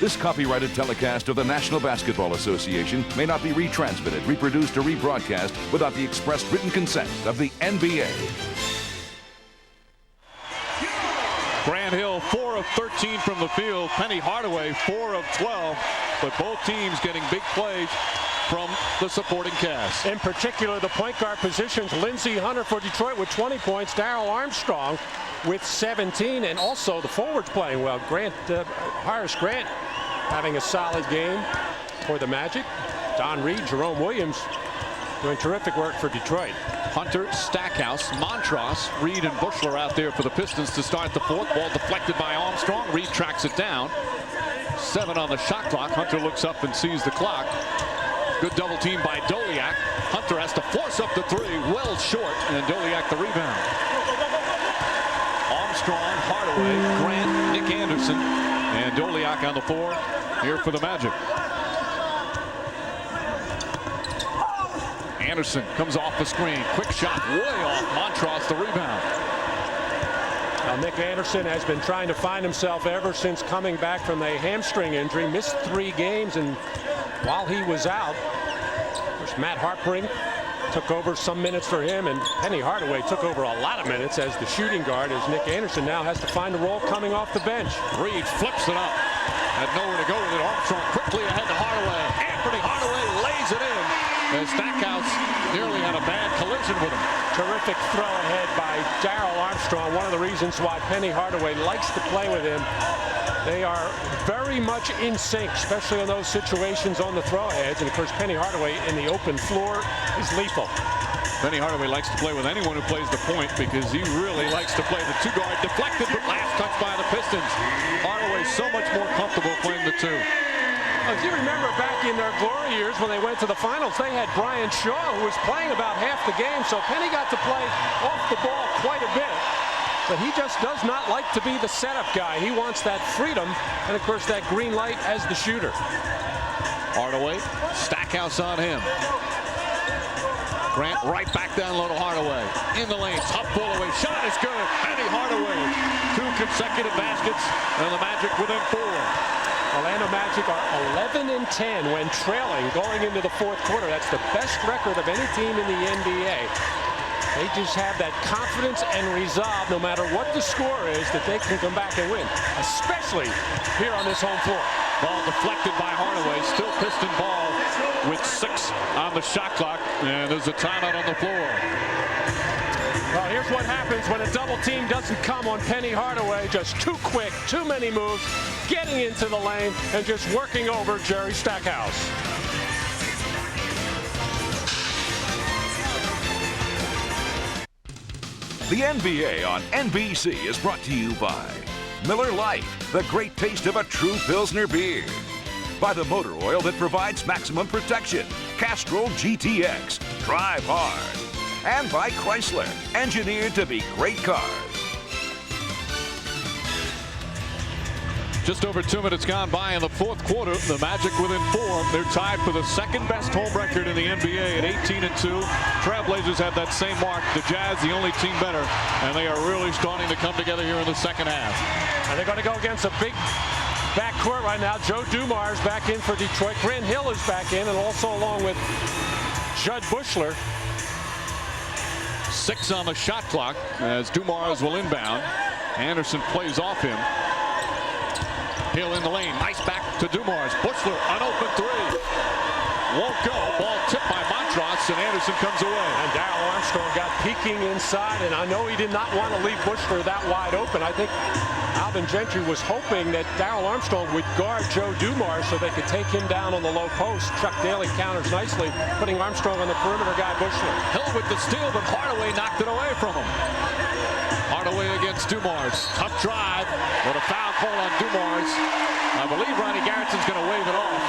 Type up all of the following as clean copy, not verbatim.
This copyrighted telecast of the National Basketball Association may not be retransmitted, reproduced, or rebroadcast without the express written consent of the NBA. Grant Hill 4 of 13 from the field. Penny Hardaway 4 of 12. But both teams getting big plays from the supporting cast. In particular, the point guard positions. Lindsey Hunter for Detroit with 20 points. Darrell Armstrong with 17. And also the forwards playing well. Horace Grant having a solid game for the Magic. Don Reed, Jerome Williams doing terrific work for Detroit. Hunter, Stackhouse, Montross, Reed, and Bushler out there for the Pistons to start the fourth. Ball deflected by Armstrong. Reed tracks it down. 7 on the shot clock. Hunter looks up and sees the clock. Good double team by Doliak. Hunter has to force up the three. Well short. And Doliak the rebound. Armstrong, Hardaway, Grant, Nick Anderson, and Doliak on the floor here for the Magic. Anderson comes off the screen. Quick shot way off. Montross the rebound. Now, Nick Anderson has been trying to find himself ever since coming back from a hamstring injury. Missed 3 games, and while he was out, of course, Matt Harpring took over some minutes for him, and Penny Hardaway took over a lot of minutes as the shooting guard, as Nick Anderson now has to find a role coming off the bench. Reed flips it up. Had nowhere to go with it. Armstrong quickly ahead to Hardaway. Anthony Hardaway lays it in. And Stackhouse nearly had a bad collision with him. Terrific throw ahead by Darrell Armstrong. One of the reasons why Penny Hardaway likes to play with him. They are very much in sync, especially in those situations on the throw-aheads. And, of course, Penny Hardaway in the open floor is lethal. Penny Hardaway likes to play with anyone who plays the point because he really likes to play the 2-guard. Deflected, but last touch by the Pistons. Hardaway so much more comfortable playing the 2. If you remember back in their glory years when they went to the finals, they had Brian Shaw, who was playing about half the game. So Penny got to play off the ball quite a bit. But he just does not like to be the setup guy. He wants that freedom and, of course, that green light as the shooter. Hardaway, Stackhouse on him. Grant right back down low to Hardaway. In the lane, top pull away. Shot is good. Penny Hardaway. 2 consecutive baskets, and the Magic within 4. Orlando Magic are 11-10 when trailing going into the fourth quarter. That's the best record of any team in the NBA. They just have that confidence and resolve, no matter what the score is, that they can come back and win, especially here on this home floor. Ball deflected by Hardaway. Still Piston ball with 6 on the shot clock, and there's a timeout on the floor. Well, here's what happens when a double team doesn't come on Penny Hardaway. Just too quick, too many moves, getting into the lane, and just working over Jerry Stackhouse. The NBA on NBC is brought to you by Miller Lite, the great taste of a true Pilsner beer. By the motor oil that provides maximum protection, Castrol GTX, drive hard. And by Chrysler, engineered to be great cars. Just over 2 minutes gone by in the fourth quarter. The Magic within 4. They're tied for the second best home record in the NBA at 18-2. Trailblazers have that same mark. The Jazz, the only team better, and they are really starting to come together here in the second half. And they're going to go against a big backcourt right now. Joe Dumars back in for Detroit. Grant Hill is back in, and also along with Judd Bushler. 6 on the shot clock as Dumars will inbound. Anderson plays off him. Hill in the lane. Nice back to Dumars. Bushler, an open 3. Won't go. Ball tipped by Montross, and Anderson comes away. And Darrell Armstrong got peeking inside, and I know he did not want to leave Bushler that wide open. I think Alvin Gentry was hoping that Darrell Armstrong would guard Joe Dumars so they could take him down on the low post. Chuck Daly counters nicely, putting Armstrong on the perimeter guy, Bushler. Hill with the steal, but Hardaway knocked it away from him. Hardaway against Dumars. Tough drive, but a foul call on Dumars. I believe Ronnie Garrettson's going to wave it off.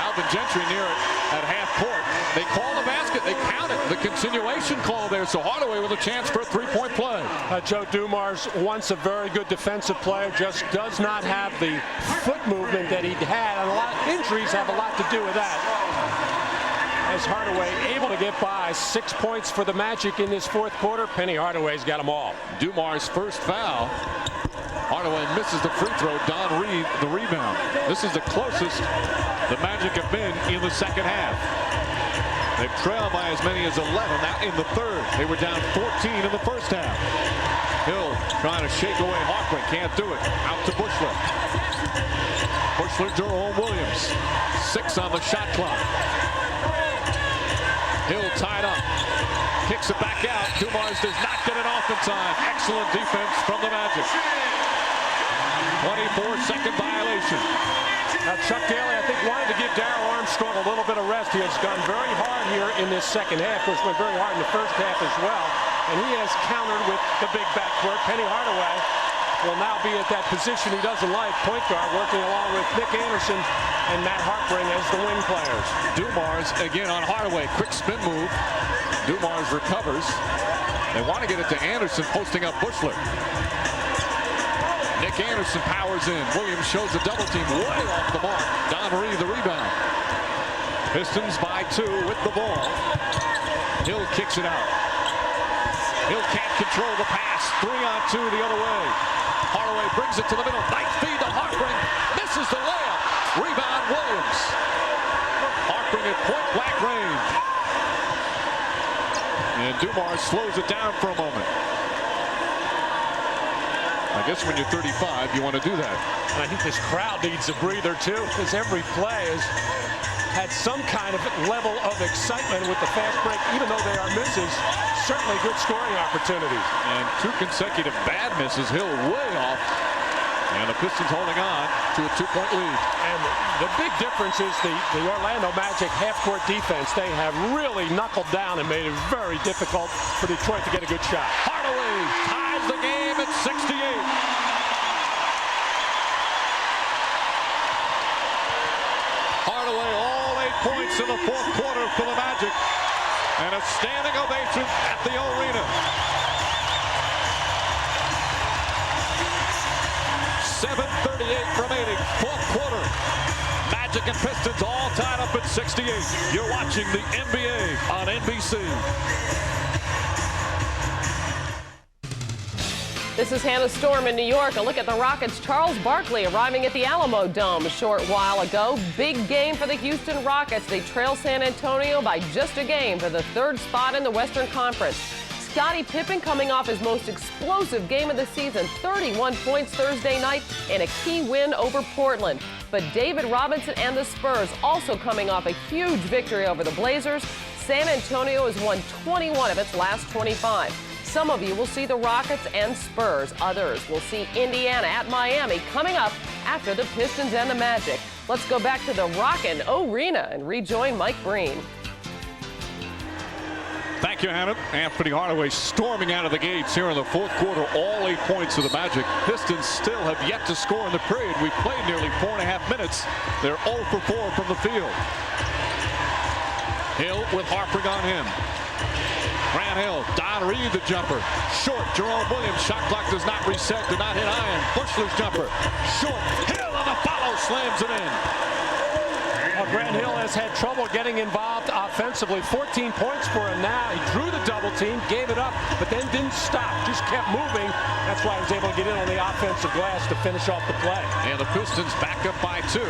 Alvin Gentry near it at half court. They call the basket. They count it. The continuation call there. So Hardaway with a chance for a 3-point play. Joe Dumars, once a very good defensive player, just does not have the foot movement that he'd had. And a lot of injuries have a lot to do with that. As Hardaway able to get by 6 points for the Magic in this fourth quarter. Penny Hardaway's got them all. Dumars' first foul. Hardaway misses misses the free throw. Don Reed, the rebound. This is the closest the Magic have been in the second half. They've trailed by as many as 11 now in the third. They were down 14 in the first half. Hill trying to shake away Harpring. Can't do it. Out to Bushler. Bushler, Jerome Williams. 6 on the shot clock. Hill tied up. Kicks it back out. Dumars does not get it off in time. Excellent defense from the Magic. 24-second violation. Now Chuck Daly, I think, wanted to give Darryl Armstrong a little bit of rest. He has gone very hard here in this second half. Of course, went very hard in the first half as well. And he has countered with the big backcourt. Penny Hardaway will now be at that position he doesn't like, point guard, working along with Nick Anderson and Matt Harpring as the wing players. Dumars again on Hardaway. Quick spin move. Dumars recovers. They want to get it to Anderson, posting up Bushler. Nick Anderson powers in. Williams shows a double team way off the mark. Don Reed the rebound. Pistons by 2 with the ball. Hill kicks it out. Hill can't control the pass. 3-on-2 the other way. Hardaway brings it to the middle. Nice feed to Harpring. Misses the layup. Rebound Williams. Harpring at point blank range. And Dumars slows it down for a moment. I guess when you're 35, you want to do that. And I think this crowd needs a breather, too, because every play has had some kind of level of excitement with the fast break, even though they are misses. Certainly good scoring opportunities. And 2 consecutive bad misses. Hill way off. And the Pistons holding on to a 2-point lead. And the big difference is the Orlando Magic half-court defense. They have really knuckled down and made it very difficult for Detroit to get a good shot. Hardaway ties the game at 68. Hardaway all 8 points in the fourth quarter for the Magic. And a standing ovation at the arena. 7:38 remaining, fourth quarter. Magic and Pistons all tied up at 68. You're watching the NBA on NBC. This is Hannah Storm in New York. A look at the Rockets' Charles Barkley arriving at the Alamo Dome a short while ago. Big game for the Houston Rockets. They trail San Antonio by just a game for the 3rd spot in the Western Conference. Scottie Pippen coming off his most explosive game of the season, 31 points Thursday night in a key win over Portland. But David Robinson and the Spurs also coming off a huge victory over the Blazers. San Antonio has won 21 of its last 25. Some of you will see the Rockets and Spurs. Others will see Indiana at Miami coming up after the Pistons and the Magic. Let's go back to the Rockin' Arena and rejoin Mike Breen. Thank you, Hannah. Anthony Hardaway storming out of the gates here in the fourth quarter. All 8 points of the Magic. Pistons still have yet to score in the period. We played nearly 4.5 minutes. They're 0 for 4 from the field. Hill with Harpring on him. Grant Hill, Don Reed the jumper. Short, Jerome Williams. Shot clock does not reset, did not hit iron. Bushler's jumper. Short, Hill on the follow, slams it in. Well, Grant Hill has had trouble getting involved offensively. 14 points for him now. He drew the double team, gave it up, but then didn't stop. Just kept moving. That's why he was able to get in on the offensive glass to finish off the play. And the Pistons back up by 2.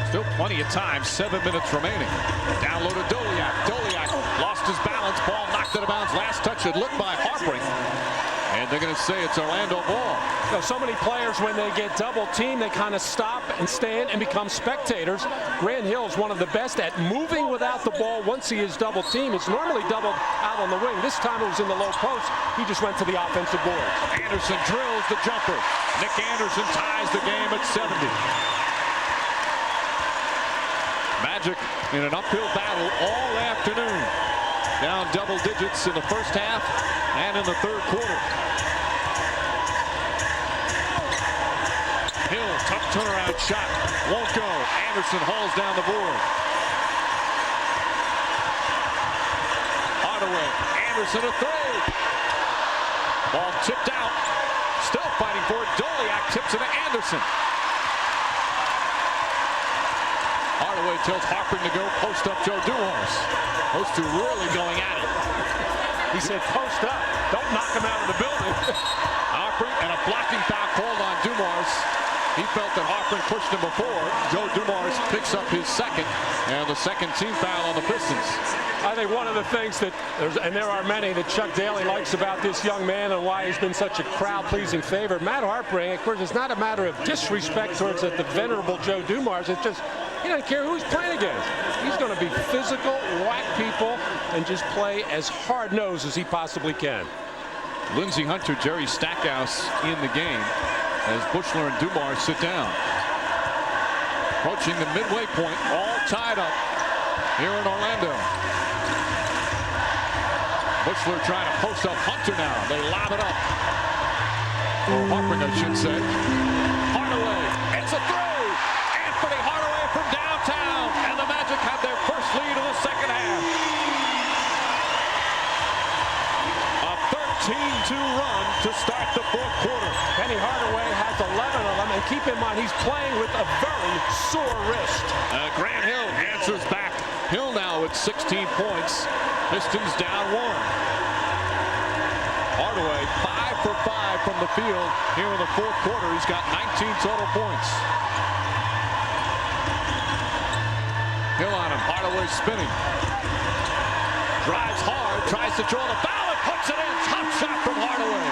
Still plenty of time. 7 minutes remaining. Down low to Doliak. Doliak lost his balance. Ball knocked out of bounds. Last touch had looked by Harpring. And they're going to say it's Orlando ball. You know, so many players, when they get double teamed, they kind of stop and stand and become spectators. Grant Hill is one of the best at moving without the ball once he is double teamed. It's normally doubled out on the wing. This time it was in the low post. He just went to the offensive boards. Anderson drills the jumper. Nick Anderson ties the game at 70. Magic in an uphill battle all afternoon. Down double digits in the first half and in the third quarter. Hill, tough turnaround shot. Won't go. Anderson hauls down the board. Hardaway. Anderson a 3. Ball tipped out. Still fighting for it. Doliak tips it to Anderson. Hardaway tells Harpring to go post up Joe Dumars. Those two really going at it. He said, post up. Don't knock him out of the building. Harpring and a blocking foul called on Dumars. He felt that Harpring pushed him before. Joe Dumars picks up his second, and the second team foul on the Pistons. I think one of the things that, and there are many, that Chuck Daly likes about this young man and why he's been such a crowd-pleasing favorite. Matt Harpring, of course, it's not a matter of disrespect towards the venerable Joe Dumars. It's just, he doesn't care who he's playing against. He's going to be physical, whack people, and just play as hard-nosed as he possibly can. Lindsey Hunter, Jerry Stackhouse in the game as Buechler and Dumars sit down. Approaching the midway point, all tied up here in Orlando. Buechler trying to post up Hunter now. They lob it up. Or Harpring, I should say. Hardaway, it's a throw. Anthony Hardaway from downtown. And the Magic have their first lead of the second half. A 13-2 run to start the fourth quarter. Penny Hardaway has 11 of them, and keep in mind he's playing with a very sore wrist. Grant Hill answers back. Hill now with 16 points. Pistons down one. Hardaway 5 for 5 from the field here in the fourth quarter. He's got 19 total points. Hill on him. Hardaway spinning. Drives hard. Tries to draw the foul and puts it in. Top shot from Hardaway.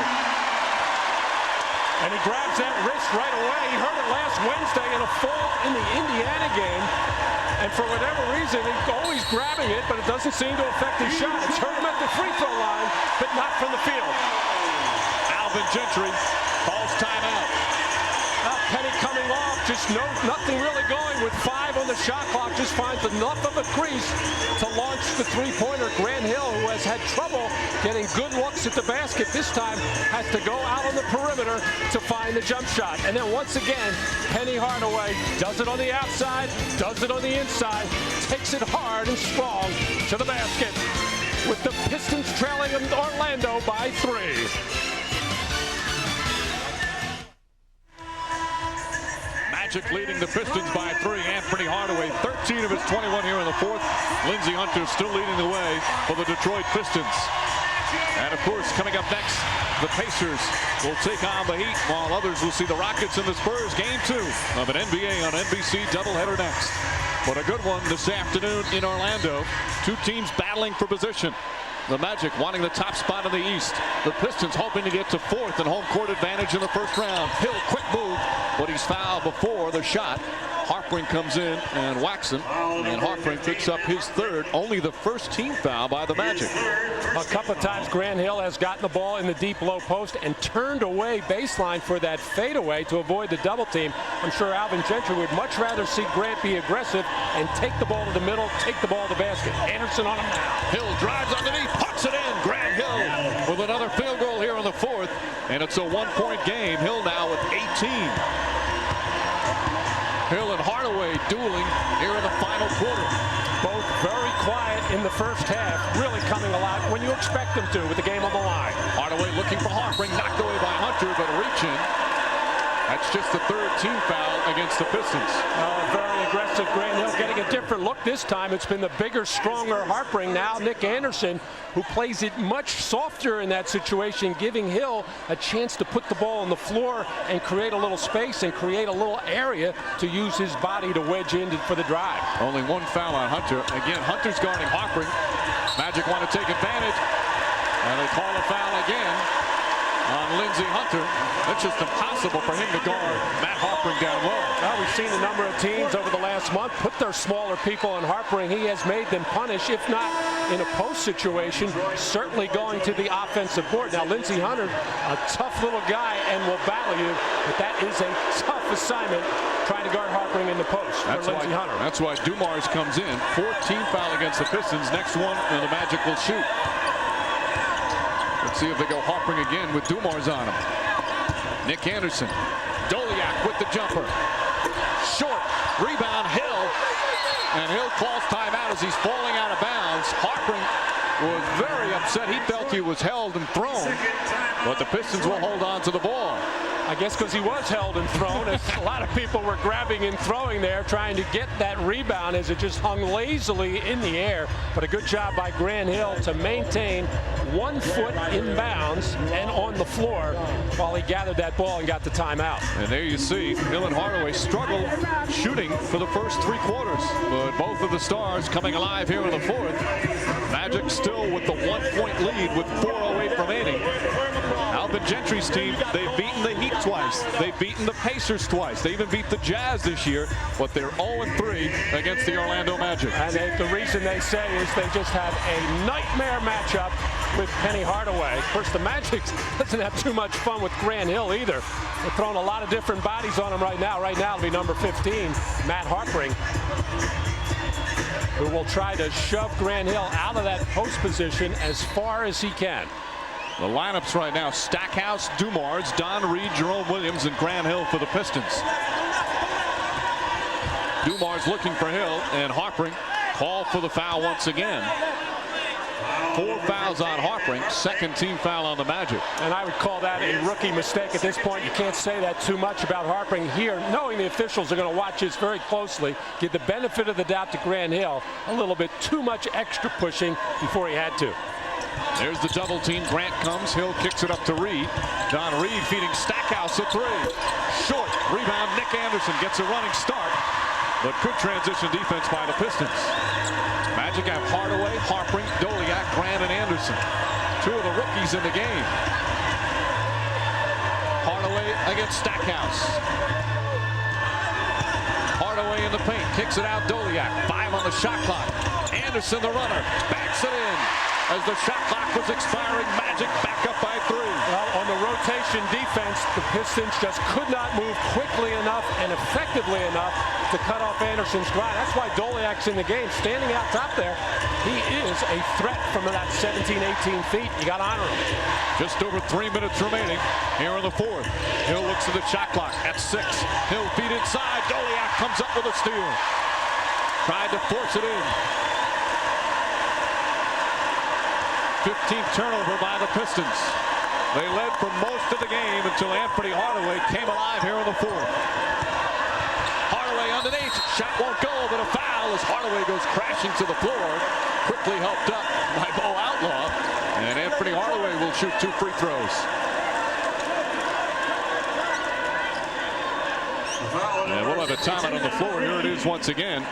And he grabs that wrist right away. He hurt it last Wednesday in a fall in the Indiana game. And for whatever reason, he's always grabbing it, but it doesn't seem to affect his shot. It's hurt him at the free throw line, but not from the field. Alvin Gentry calls timeout. Penny coming off, just nothing really going with 5 on the shot clock. Just finds enough of a crease to launch the three-pointer. Grant Hill, who has had trouble getting good looks at the basket this time, has to go out on the perimeter to find the jump shot. And then once again, Penny Hardaway does it on the outside, does it on the inside, takes it hard and strong to the basket, with the Pistons trailing Orlando by 3. Magic leading the Pistons by 3. Anthony Hardaway, 13 of his 21 here in the fourth. Lindsey Hunter still leading the way for the Detroit Pistons. And of course, coming up next, the Pacers will take on the Heat, while others will see the Rockets and the Spurs. Game 2 of an NBA on NBC doubleheader next. But a good one this afternoon in Orlando. Two teams battling for position. The Magic wanting the top spot in the East. The Pistons hoping to get to 4th and home court advantage in the first round. Hill, quick move, but he's fouled before the shot. Harpring comes in and whacks him, and Harpring picks up his 3rd, only the first team foul by the Magic. A couple of times Grant Hill has gotten the ball in the deep low post and turned away baseline for that fadeaway to avoid the double team. I'm sure Alvin Gentry would much rather see Grant be aggressive and take the ball to the middle, take the ball to the basket. Anderson on him now. Hill drives underneath, puts it in. Grant Hill with another field goal here in the fourth, and it's a 1-point game. Hill now with 18. Hill and Hardaway dueling here in the final quarter. Both very quiet in the first half, really coming alive when you expect them to with the game on the line. Hardaway looking for Harpring, knocked away by Hunter, but a reach in. That's just the 3rd team foul against the Pistons. Very aggressive. Grant Hill getting a different look this time. It's been the bigger, stronger Harpring. Now Nick Anderson, who plays it much softer in that situation, giving Hill a chance to put the ball on the floor and create a little space and create a little area to use his body to wedge in for the drive. Only 1 foul on Hunter. Again, Hunter's guarding Harpring. Magic want to take advantage, and they call a foul again on Lindsey Hunter. It's just impossible for him to guard Matt Harpring down low. Well, we've seen a number of teams over the last month put their smaller people on Harpring. He has made them punish, if not in a post situation, certainly going to the offensive board. Now, Lindsey Hunter, a tough little guy and will battle you, but that is a tough assignment trying to guard Harpring in the post for Lindsey Hunter. That's why Dumars comes in. 4th team foul against the Pistons. Next one, and the Magic will shoot. Let's see if they go Harpring again with Dumars on him. Nick Anderson. Doliak with the jumper. Short. Rebound, Hill. And Hill calls timeout as he's falling out of bounds. Harpring was very upset. He felt he was held and thrown. But the Pistons will hold on to the ball. I guess because he was held and thrown. A lot of people were grabbing and throwing there, trying to get that rebound as it just hung lazily in the air. But a good job by Grant Hill to maintain 1 foot in bounds and on the floor while he gathered that ball and got the timeout. And there you see Hill and Hardaway struggled shooting for the first 3 quarters. But both of the stars coming alive here in the fourth. Magic still with the 1-point lead with 4:08 remaining. Alvin Gentry's team, they've beaten the Heat twice. They've beaten the Pacers twice. They even beat the Jazz this year, but they're 0-3 against the Orlando Magic. And the reason they say is they just have a nightmare matchup with Penny Hardaway. Of course, the Magic doesn't have too much fun with Grant Hill either. They're throwing a lot of different bodies on him right now. Right now, it'll be number 15, Matt Harpring, who will try to shove Grant Hill out of that post position as far as he can. The lineups right now: Stackhouse, Dumars, Don Reed, Jerome Williams, and Grant Hill for the Pistons. Dumars looking for Hill, and Harpring called for the foul once again. 4 fouls on Harpring, second team foul on the Magic. And I would call that a rookie mistake at this point. You can't say that too much about Harpring here, knowing the officials are going to watch this very closely. Give the benefit of the doubt to Grant Hill. A little bit too much extra pushing before he had to. There's the double team. Grant comes. Hill kicks it up to Reed. Don Reed feeding Stackhouse a 3. Short rebound. Nick Anderson gets a running start, but good transition defense by the Pistons. Magic have Hardaway, Harpring, Doliak, Grant, and Anderson. 2 of the rookies in the game. Hardaway against Stackhouse. Hardaway in the paint. Kicks it out. Doliak. 5 on the shot clock. Anderson, the runner, backs it in. As the shot clock was expiring, Magic back up by 3. Well, on the rotation defense, the Pistons just could not move quickly enough and effectively enough to cut off Anderson's drive. That's why Doliak's in the game, standing out top there. He is a threat from about 17, 18 feet. You got to honor him. Just over 3 minutes remaining here in the fourth. Hill looks at the shot clock at 6. Hill feed inside. Doliak comes up with a steal. Tried to force it in. 15th turnover by the Pistons. They led for most of the game until Anthony Hardaway came alive here in the fourth. Hardaway underneath. Shot won't go, but a foul as Hardaway goes crashing to the floor. Quickly helped up by Bo Outlaw. And Anthony Hardaway will shoot 2 free throws. And we'll have a timeout on the floor. Here it is once again.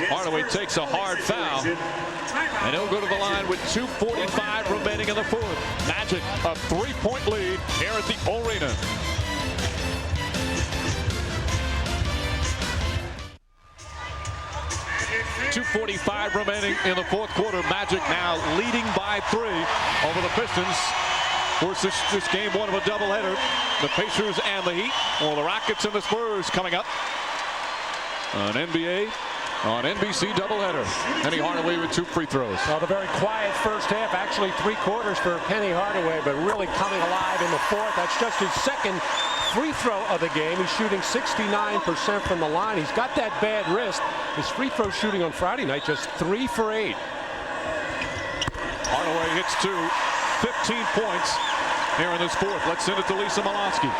Hardaway takes a hard foul, and he'll go to the line with 2:45 remaining in the fourth. Magic a 3-point lead here at the arena. .245 remaining in the fourth quarter. Magic now leading by 3 over the Pistons. Of course, this game one of a doubleheader. The Pacers and the Heat, or the Rockets and the Spurs coming up. An NBA on NBC doubleheader. Penny Hardaway with 2 free throws. Well, the very quiet first half, actually 3 quarters for Penny Hardaway, but really coming alive in the fourth. That's just his second free throw of the game. He's shooting 69% from the line. He's got that bad wrist. His free throw shooting on Friday night, just 3 for 8. Hardaway hits 2, 15 points here in this fourth. Let's send it to Lisa Molosky.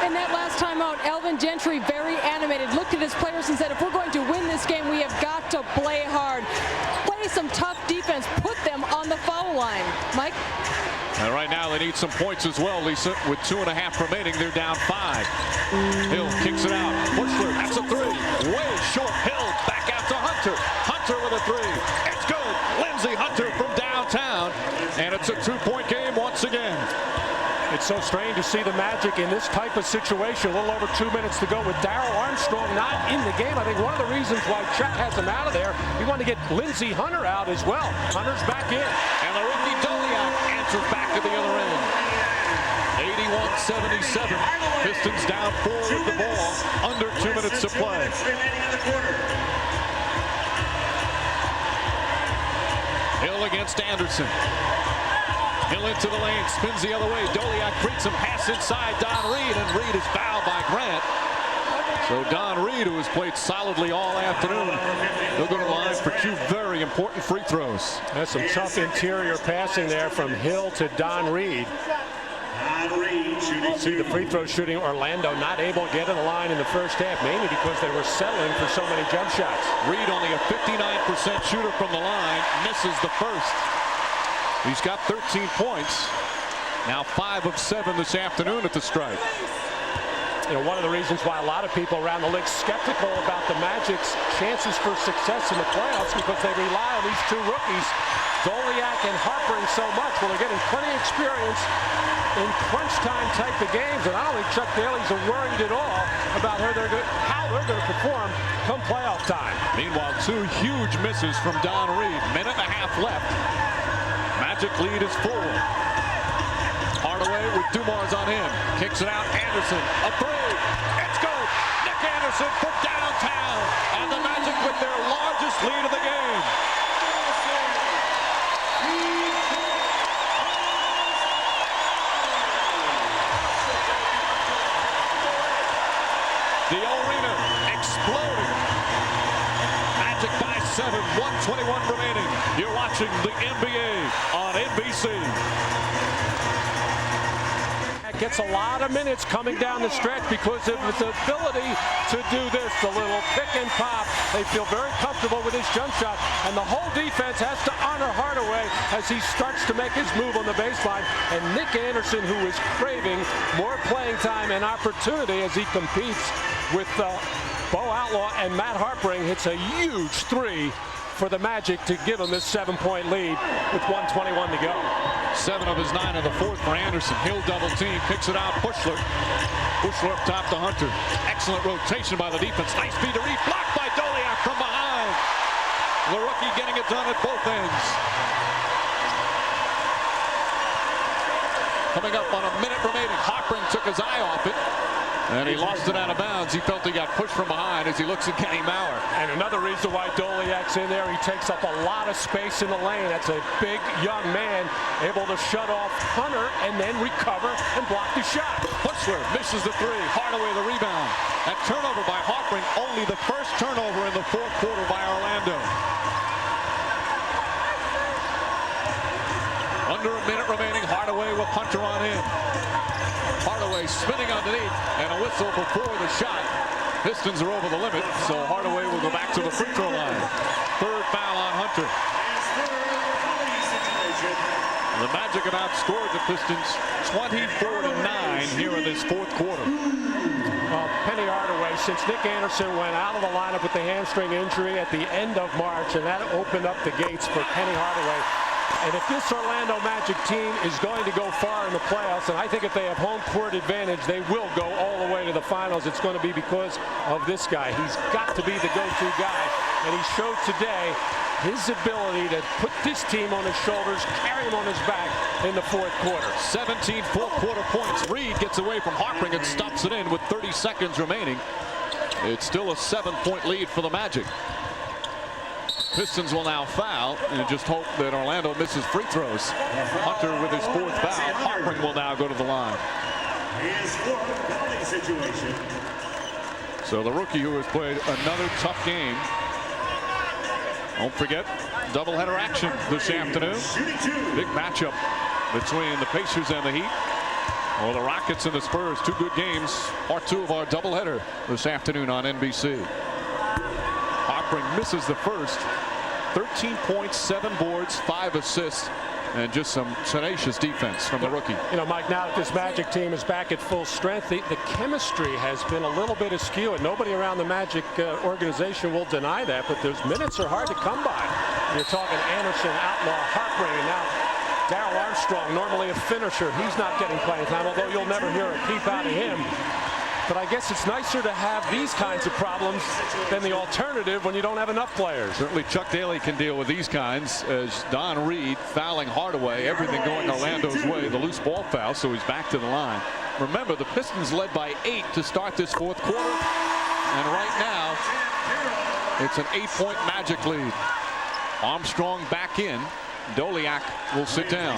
In that last timeout, Alvin Gentry, very animated, looked at his players and said, if we're going to win this game, we have got to play hard. Play some tough defense. Put them on the foul line. Mike? And right now they need some points as well, Lisa. With 2.5 remaining, they're down 5. Hill kicks it out. Pushler, that's a 3. Way short. Hill back out to Hunter. Hunter with a 3. It's good. Lindsey Hunter from downtown. And it's a 2-point game once again. It's so strange to see the Magic in this type of situation. A little over 2 minutes to go with Darryl Armstrong not in the game. I think one of the reasons why Chuck has him out of there, he wanted to get Lindsey Hunter out as well. Hunter's back in. And the rookie Doliak answers back at the other end. 81-77. Pistons down 4 with the ball. Under 2 minutes to play. Hill against Anderson. Hill into the lane, spins the other way. Doliak breaks him, pass inside Don Reed, and Reed is fouled by Grant. So Don Reed, who has played solidly all afternoon, he'll go to the line for 2 very important free throws. That's some tough interior passing there from Hill to Don Reed. See the free throw shooting, Orlando not able to get in the line in the first half, mainly because they were settling for so many jump shots. Reed, only a 59% shooter from the line, misses the first. He's got 13 points. Now 5 of 7 this afternoon at the stripe. You know, one of the reasons why a lot of people around the league skeptical about the Magic's chances for success in the playoffs, because they rely on these two rookies, Doliak and Harpering, so much. Well, they're getting plenty of experience in crunch time type of games, and I don't think Chuck Daly's worried at all about how they're going to perform come playoff time. Meanwhile, 2 huge misses from Don Reed. Minute and a half left. Magic lead is 4. Hardaway with Dumars on him. Kicks it out. Anderson. A 3. It's good. Nick Anderson from downtown. And the Magic with their largest lead of the game. The arena exploding. Magic by 7. 1:21 remaining. You're watching the NBA on NBC. Gets a lot of minutes coming down the stretch because of his ability to do this, the little pick and pop. They feel very comfortable with his jump shot, and the whole defense has to honor Hardaway as he starts to make his move on the baseline. And Nick Anderson, who is craving more playing time and opportunity as he competes with Bo Outlaw and Matt Harpering, hits a huge 3 for the Magic to give him this 7-point lead with 1:21 to go. 7 of his 9 in the fourth for Anderson. Hill double team, picks it out. Bushler. Bushler up top to Hunter. Excellent rotation by the defense. Nice feed to Reed. Blocked by Doliak from behind. The rookie getting it done at both ends. Coming up on a minute remaining. Harpering took his eye off it, and he lost it out of bounds. He felt he got pushed from behind as he looks at Kenny Mauer. And another reason why Doliak's in there, he takes up a lot of space in the lane. That's a big young man, able to shut off Hunter and then recover and block the shot. Bushler misses the 3. Hardaway the rebound. That turnover by Harpering, only the first turnover in the fourth quarter by Orlando. Under a minute remaining. Hardaway with Hunter on in. Hardaway spinning underneath, and a whistle before the shot. Pistons are over the limit, so Hardaway will go back to the free throw line. 3rd foul on Hunter. The Magic have outscored the Pistons 24-9 here in this fourth quarter. Penny Hardaway, since Nick Anderson went out of the lineup with the hamstring injury at the end of March, and that opened up the gates for Penny Hardaway. And if this Orlando Magic team is going to go far in the playoffs, and I think if they have home court advantage, they will go all the way to the finals, it's going to be because of this guy. He's got to be the go-to guy, and he showed today his ability to put this team on his shoulders, carry him on his back in the fourth quarter. 17 fourth quarter points. Reed gets away from Harpering and stuffs it in with 30 seconds remaining. It's still a 7-point lead for the Magic. Pistons will now foul and just hope that Orlando misses free throws. Hunter with his 4th foul. Harpering will now go to the line. So the rookie who has played another tough game. Don't forget, doubleheader action this afternoon. Big matchup between the Pacers and the Heat, or the Rockets and the Spurs. 2 good games. Part 2 of our doubleheader this afternoon on NBC. Harpering misses the first. 13 points, 7 boards, 5 assists, and just some tenacious defense from the rookie. You know, Mike, now that this Magic team is back at full strength, the chemistry has been a little bit askew, and nobody around the Magic organization will deny that, but those minutes are hard to come by. You're talking Anderson, Outlaw, Harpering, and now Darryl Armstrong, normally a finisher. He's not getting playing time, although you'll never hear a peep out of him. But I guess it's nicer to have these kinds of problems than the alternative when you don't have enough players. Certainly Chuck Daly can deal with these kinds, as Don Reed fouling Hardaway, everything going Orlando's way, the loose ball foul, so he's back to the line. Remember, the Pistons led by 8 to start this fourth quarter, and right now it's an 8-point Magic lead. Armstrong back in. Doliak will sit down.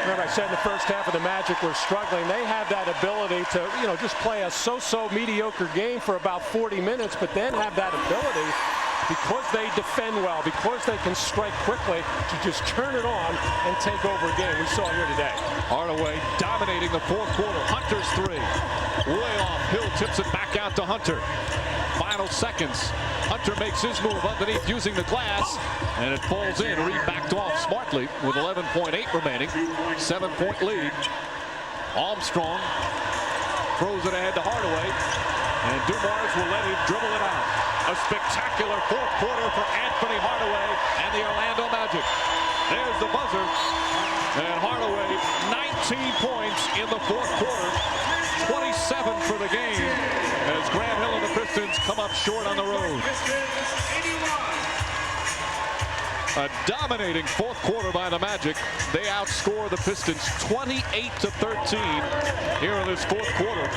Remember, I said in the first half of the Magic were struggling. They have that ability to, just play a so-so mediocre game for about 40 minutes, but then have that ability because they defend well, because they can strike quickly, to just turn it on and take over a game. We saw here today. Hardaway dominating the fourth quarter. Hunter's three. Way off. Hill tips it back out to Hunter. Final seconds. Hunter makes his move underneath using the glass, and it falls in. Reed backed off smartly with 11.8 remaining. 7-point lead. Armstrong throws it ahead to Hardaway, and Dumars will let him dribble it out. A spectacular fourth quarter for Anthony Hardaway and the Orlando Magic. There's the buzzer, and Hardaway 19 points in the fourth quarter, 27 for the game, as Grant Hill and the Pistons come up short on the road. A dominating fourth quarter by the Magic. They outscore the Pistons 28-13 here in this fourth quarter.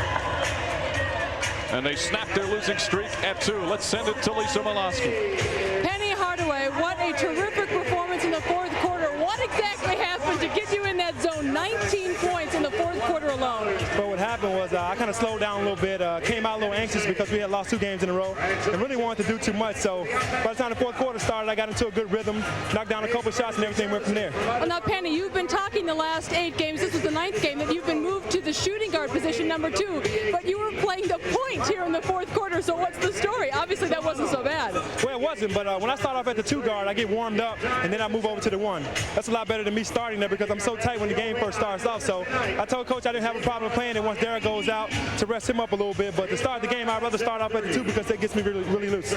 And they snap their losing streak at 2. Let's send it to Lisa Miloski. Penny Hardaway, what a terrific performance in the fourth quarter. What exactly happened to get you in that zone? 19 points in the fourth quarter alone. But what happened was I kind of slowed down a little bit, came out a little anxious because we had lost 2 games in a row and really wanted to do too much. So by the time the fourth quarter started, I got into a good rhythm, knocked down a couple of shots, and everything went from there. Well, now, Penny, you've been talking the last 8 games. This was the 9th game that you've been moved to the shooting guard position, number 2. But you were playing the point here in the fourth quarter. So what's the story? Obviously, that wasn't so bad. Well, it wasn't, but when I start off at the 2 guard, I get warmed up, and then I move over to the 1. That's a lot better than me starting there because I'm so tight when the game first starts off. So I told Coach I didn't have a problem playing it once Derek goes out to rest him up a little bit. But to start the game, I'd rather start off at the 2 because that gets me really loose.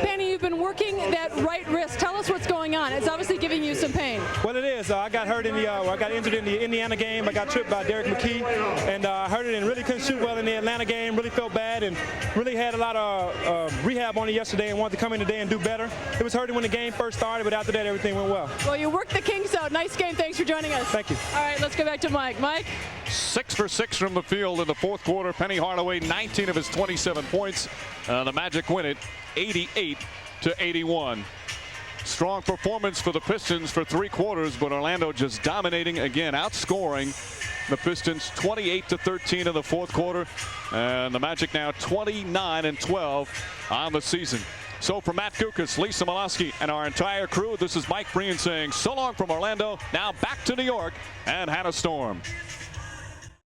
Penny, you've been working that right wrist. Tell us what's going on. It's obviously giving you some pain. Well, it is. I got hurt I got injured in the Indiana game. I got tripped by Derek McKee, and I hurt it and really couldn't shoot well in the Atlanta game. Really felt bad and really had a lot of rehab on it yesterday and wanted to come in today and do better. It was hurting when the game first started, but after that, everything went well. Well, you worked the kinks out. Nice game. Thanks for joining us. Thank you. All right, let's go back to Mike. Mike? 6 for 6 from the field in the fourth quarter. Penny Hardaway, 19 of his 27 points. The Magic win it 88-81. Strong performance for the Pistons for 3 quarters, but Orlando just dominating again, outscoring the Pistons 28-13 in the fourth quarter. And the Magic now 29-12 on the season. So for Matt Gukas, Lisa Miloski, and our entire crew, this is Mike Breen saying so long from Orlando. Now back to New York and Hannah Storm.